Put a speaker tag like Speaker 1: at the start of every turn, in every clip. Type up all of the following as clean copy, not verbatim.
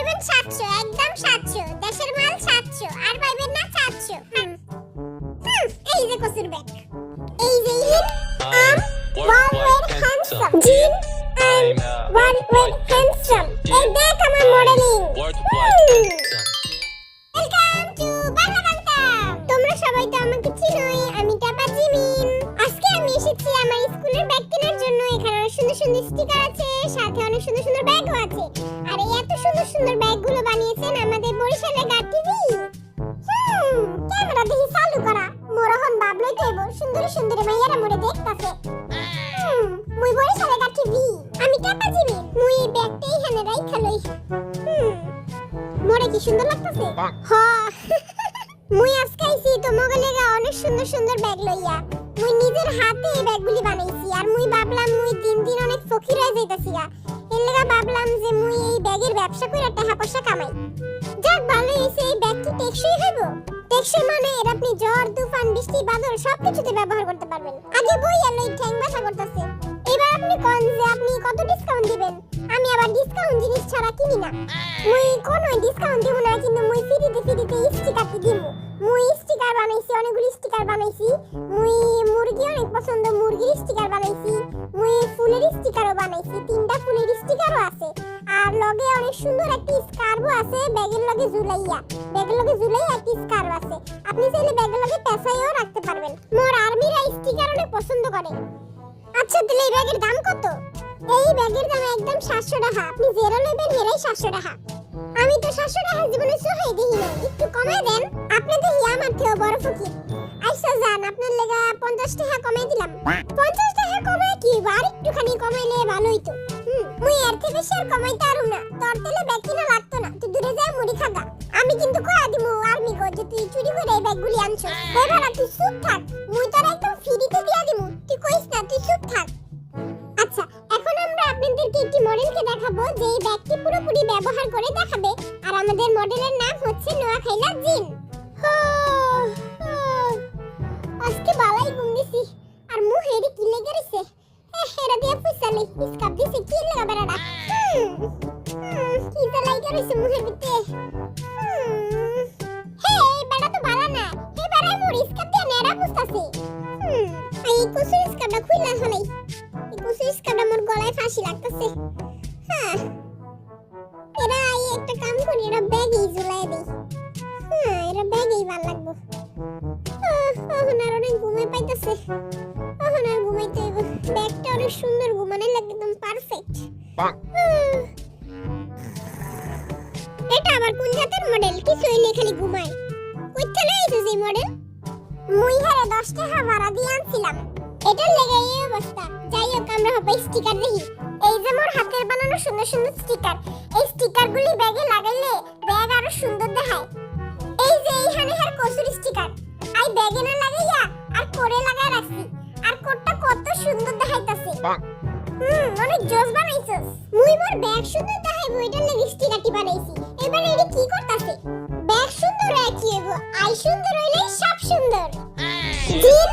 Speaker 1: নেবেন 700, একদম 700, দেশের মাল 700, আর পাইবেন না 400। এই যে কচুর ব্যাগ, এই যে ইন আম ওয়ালওয়েড হ্যান্ডসাম জিন আম ওয়ালওয়েড হ্যান্ডসাম। এই দেখ আমার modelling. Welcome to Bangla Bangla. তোমরা সবাই তো আমাকে চিনোই, আমি টাপা জিমিন। আজকে আমি এসেছি আমার স্কুলের ব্যাগ কেনার জন্য। এখানে অনেক সুন্দর সুন্দর স্টিকার আছে, সাথে অনেক সুন্দর সুন্দর ব্যাগও আছে। আর এই এত সুন্দর সুন্দর ব্যাগগুলো বানিয়েছেন আমাদের বরিশালের গার্ড টিভি। ক্যামেরা দেখি চালু করা, মোরহন বাবলই কইবো সুন্দরী সুন্দরী মাইয়ারা মোরে দেখতাছে। মুই বরিশালের গার্ড টিভি, আমি টাপা জিমিন। মুই এই ব্যাগটাই এখানে রাইখা লই। মোরে কি সুন্দর লাগতাছে। হ্যাঁ, মুই আজকে আইছি তোমাগো লাগা অনেক সুন্দর সুন্দর ব্যাগ লইয়া। মুই নিজের হাতে এই ব্যাগগুলি বানাইছি। আর মুই ভাবলাম মুই দিন দিন অনেক ফকির হয়ে যাইতাছি। এর লাগা ভাবলাম যে মুই এই ব্যাগের ব্যবসা কইরা টাকা পয়সা কামাই। যাক ভালো হইছে। এই ব্যাগ কি টেকসই হইব? টেকসই মানে এর আপনি ঝড় তুফান বৃষ্টি বাদল সবকিছুতে ব্যবহার করতে পারবেন। আগে বই আর লই ঠ্যাং ব্যথা করতেছে। এবার আপনি কোন যে আপনি কত ডিসকাউন্ট দিবেন? আমি আবার ডিসকাউন্ট জিনিস ছাড়া কিনি না। মুই কোনো ডিসকাউন্ট দিব না, কিন্তু মুই ফ্রিতে স্টিকার দিব। মুই স্টিকার বানাইছি, অনেকগুলি স্টিকার বানাইছি। মুই মুরগি অনেক পছন্দ, মুরগির স্টিকার বানাইছি। মুই ফুলের স্টিকারও বানাইছি, 3টা ফুলের স্টিকারও আছে। আর লগে অনেক সুন্দর একটা স্কার্ফও আছে ব্যাগের লগে ঝুলাইয়া। ব্যাগের লগে ঝুলাইয়া একটা স্কার্ফ আছে। আপনি চাইলে ব্যাগের লগে পেঁচাইও রাখতে পারবেন। মোর আর্মিরা স্টিকার অনেক পছন্দ করে। আচ্ছা তাহলে এই ব্যাগের দাম কত? এই ব্যাগের দাম একদম 700 টাকা। আপনি জেরো নেবেন এরাই 700 টাকা। আমি তো 700 টাকা জীবনে সহায় দেখি না, একটু কমায় দেন। আপনি দেখি আমার থেকেও বড় ফকির। আচ্ছা যান, আপনার লেগা 50 টাকা কমায় দিলাম। 50 টাকা কমায় কি, আর একটুখানি কমাইলে ভালো হইতো। মুই এর থেকে বেশি আর কমাইতে পারুম না। তোর তেলে ব্যাগ কিনা লাগতো না, তুই দূরে যা মুড়ি খাগা। আমি কিন্তু কয়া দিমু আর্মি গো যে তুই চুরি করে এই ব্যাগগুলি আনছো। এবার তুই চুপ থাক, মুই তোর একদম ফ্রিতে দিয়া দিমু। তুই কইস না, তুই চুপ থাক। আচ্ছা এখন আমরা আপনাদেরকে একটি মডেলকে দেখাবো যে এই ব্যাগটি পুরোপুরি ব্যবহার করে দেখাবে। আর আমাদের মডেলের নাম হচ্ছে নোয়াখাইলা জিন। আজকে বালাই ঘুম দিছি। আর মুহেরি কি লেগে রইছে? এরা দিয়ে ফুসালে স্কাপ দিছে কি লাগা বেড়াটা। কি যা লাগা রইছে মুহের ভিতরে। হে বেড়া তো বালা না। হে বেড়া মোর স্কাপ দিয়ে নেড়া ফুসাছে। এই কুসুর স্কাপটা খুইলা হলাই। এই কুসুর স্কাপটা মোর গলায় ফাঁসি লাগতেছে। হ্যাঁ এরা এই একটা কাম করি, এরা ব্যাগই ঝুলাই দেই। এরা ব্যাগই ভাল লাগবো। এখন আর অনেক ঘুমে পাইতেছে। এখন আর ঘুমাইতে হইব। ব্যাগটা অনেক সুন্দর, ঘুমানোর লাগে একদম পারফেক্ট। এটা আবার কোন জাতের মডেল? কিছু হইলে খালি ঘুমায়। কইতে লইছো যে মডেল? মুই হারে 10 টাকা ভাড়া দিয়ে আনছিলাম। এটার লেগে এই অবস্থা। যাই হোক আমরা হবে স্টিকার দেখি। এই যে মোর হাতের বানানো সুন্দর সুন্দর স্টিকার। এই স্টিকারগুলি ব্যাগে লাগাইলে ব্যাগ আরো সুন্দর দেখায়। এই যে এইখানে হার কসুর স্টিকার আই ব্যাগে না লাগাইয়া আর কোরে লাগায় রাখছি। আর কোটটা কত সুন্দর দেখাইতাছে। অনেক জোস বানাইছস। মুই মোর ব্যাগ সুন্দর দেখাইবো এটার লাগি স্টিকারটি বানাইছি। এবার এটা কি করতাছে? ব্যাগ সুন্দর রাখি হইবো, আই সুন্দর হইলে সব সুন্দর। জিন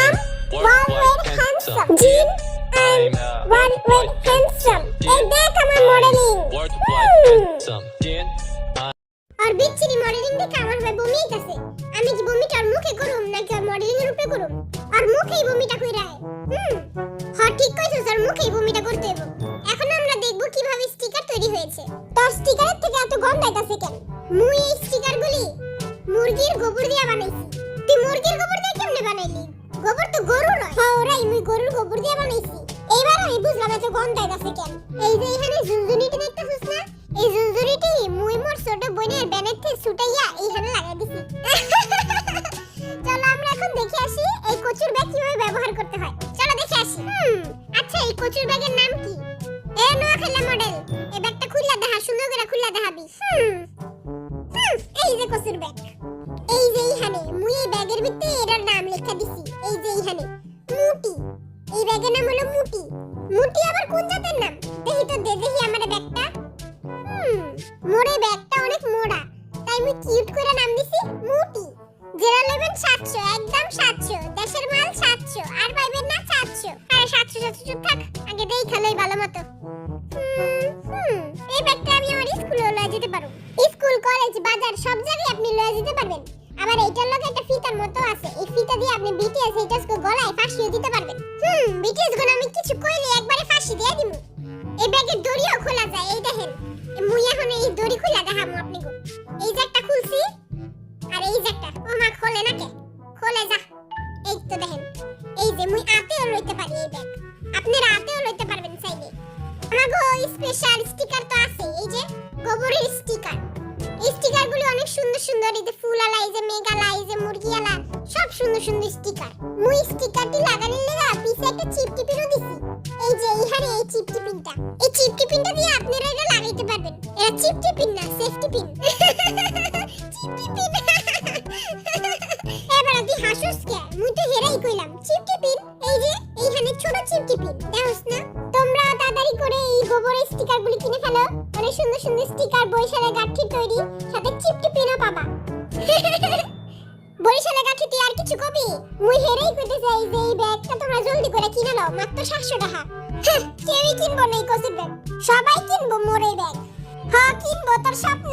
Speaker 1: আম ওয়ালওয়েড হ্যান্ডসাম জিন আম ওয়ালওয়েড হ্যান্ডসাম। এই দেখ আমার মডেলিং। আর বিচ্ছিরি মডেলিং দেখে আমার ভাই বমি আইতাছে। আমি কি বমিটার মুখে করুম নাকি আর মডেলিং এর উপরে করুম? আর মুখেই বমিটা কইরা হ্যাঁ ঠিক কইছস, আর মুখেই বমিটা করতে হইব। এখন আমরা দেখব কিভাবে স্টিকার তৈরি হয়েছে। তোর স্টিকারের থেকে এত গন্ধ আইতাছে কেন? মুই এই স্টিকারগুলি মুরগির গোবর দিয়া বানাইছি। তুই মুরগির গোবর দিয়ে কেমনে বানাইলি? গোবর তো গরুর নয়। হ্যাঁ ওরাই, মুই গরুর গোবর দিয়া বানাইছি। এইবার আমি বুঝলাম এত গন্ধ আইতাছে কেন। এই যে এখানে ঝুনঝুনিটি দেখতেছস না? এই ঝুনঝুনিটি মুই মোর ছোট বোনের ব্যানের থেকে ছুটাইয়া এইখানে লাগাই দিছি। চলো আমরা এখন দেখে আসি এই কচুর ব্যাগ কিভাবে ব্যবহার করতে হয়। চলো দেখে আসি। আচ্ছা এই কচুর ব্যাগের নাম কি? এ নোয়াখাইলা মডেল। এই ব্যাগটা খুললা দেখা, সুন্দর করে খুললা দেখাবি। এই যে কচুর ব্যাগ। এই যে এইখানে মুই এই ব্যাগের ভিতরে এটার নাম লেখা দিছি। এই যে এইখানে মুটি। এই ব্যাগের নাম হলো মুটি। মুটি আবার কোন জাতের নাম? দেখি তো দেখি আমার ব্যাগটা। মোরে ব্যাগটা অনেক মোড়া, তাই মুই কিউট করে নাম দিছি মুটি। জেরো নেবেন 700, একদম 700, দেশের মাল 700, আর পাইবেন না 400। আরে 700 চুপ থাক, আগে দেই খালই ভালো মতো। এই ব্যাগটা আমি আমার স্কুলে লয়ে যেতে বাজার সব জায়গায় আপনি লয়ে যেতে পারবেন। আবার এইটার লগে একটা ফিতার মতো আছে, এই ফিতা দিয়ে আপনি বিটিএস এইটাস কো গলায় ফাঁসিয়ে দিতে পারবেন। বিটিএস গুলো আমি কিছু কইলে একবারে ফাঁসি দিয়ে দিমু। এই ব্যাগের দড়িও খোলা যায়, এই দেখেন মুই এখন এই দড়ি খুলে দেখাবো আপনাকে। এই যে একটা খুলছি আর এই যে একটা, ও মা খোলে না কে, খোলে যা। এই তো দেখেন, এই যে মুই আতেও লইতে পারি এই ব্যাগ, আপনারা আতেও লইতে পারবেন চাইলে। আমাগো স্পেশাল স্টিকার তো আছে, এই যে গোবরের স্টিকার। এই স্টিকারগুলো অনেক সুন্দর সুন্দর, এই যে ফুলালা, এই যে মেঘালা, এই যে মুরগিয়ালা, সব সুন্দর সুন্দর স্টিকার। মুই স্টিকারটি লাগানোর লাগা পিছে একটা চিপটিপিনও দিছি। এই যে এইখানে এই চিপটিপিনটা, এই চিপটিপিনটা দিয়ে আপনারা এটা লাগাইতে পারবেন। এটা চিপটিপিন না, সেফটি পিন। চিপটিপিন। এবারে তুই হাসুস কে? মুই তো হেরাই কইলাম চিপটিপিন। এই যে এইখানে ছোট চিপটিপিন, দেখোস না? তোমরা তাড়াতাড়ি করে এই গোবরের স্টিকারগুলি কিনে ফেলো। অনেক সুন্দর সুন্দর স্টিকার, বরিশালের গাঠি তৈরি, সাথে চিপটিপিনও পাবা। বরিশালের গাঠি তুই আর কিছু কবি? মুই হেরাই কইতে চাই যে এই ব্যাগটা তোমরা জলদি করে কিনে নাও, মাত্র 700 টাকা। কেউই কিনবো না এই কসের ব্যাগ, সবাই কিনবো মোর এই ব্যাগ। হ্যাঁ কিনবো, তোর স্বপ্ন